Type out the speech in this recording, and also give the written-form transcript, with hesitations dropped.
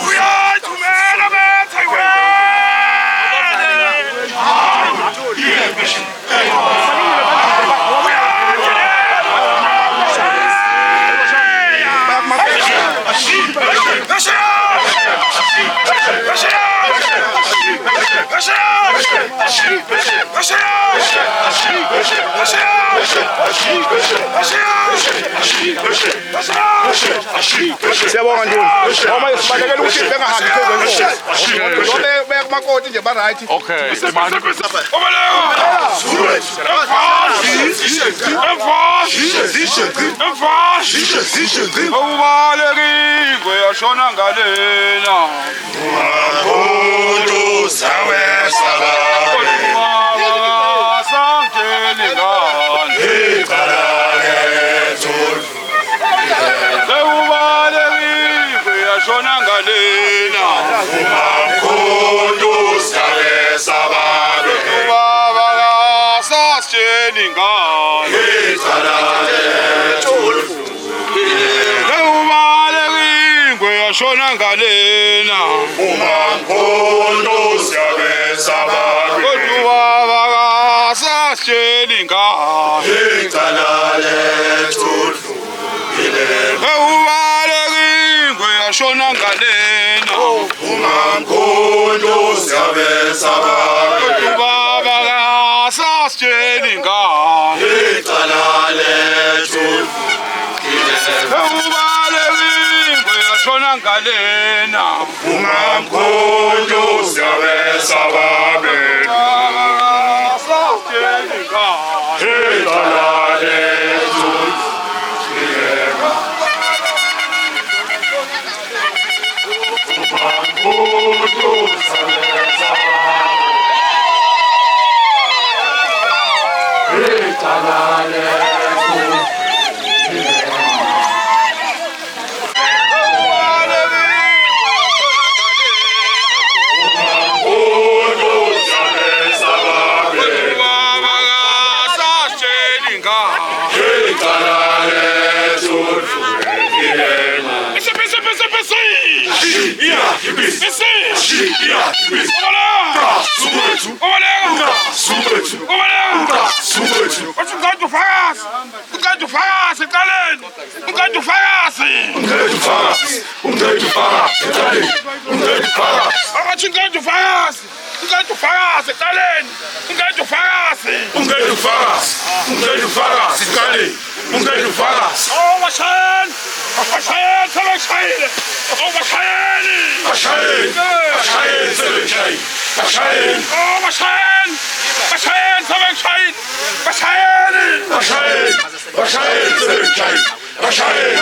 Uyathumela bethe Siyabonga Nduna. Ngoba isibalekela ukuthi bengahambi phezulu. Ngoba beyakumakoti nje ba right. Okay. Ubalekile yashona ngalena. Ungamkhulu sawe sababe. Sangeni ngane. Icala lethu. Ubalekile yashona ngalena. Ungamkhulu sawe sababe. Baba sasitsheni ngane. Icala lethu. Ubalekile yashona ngalena. Ungamkhulu sawe sababe. Baba sasitsheni ngane. Icala lethu. Ubalekile yashona ngalena. Ungamkhulu sawe sababe. Baba sasitsheni ngane. Icala lethu. Ubalekile yashona ngalena. Ungamkhulu sawe sababe. Sasitsheni ngane. Icala lethu. Ungamkhulu sawe sababe. Icala lethu. Ungamkhulu sawe sababe. Baba sasitsheni ngane. Icala lethu. Bashayeli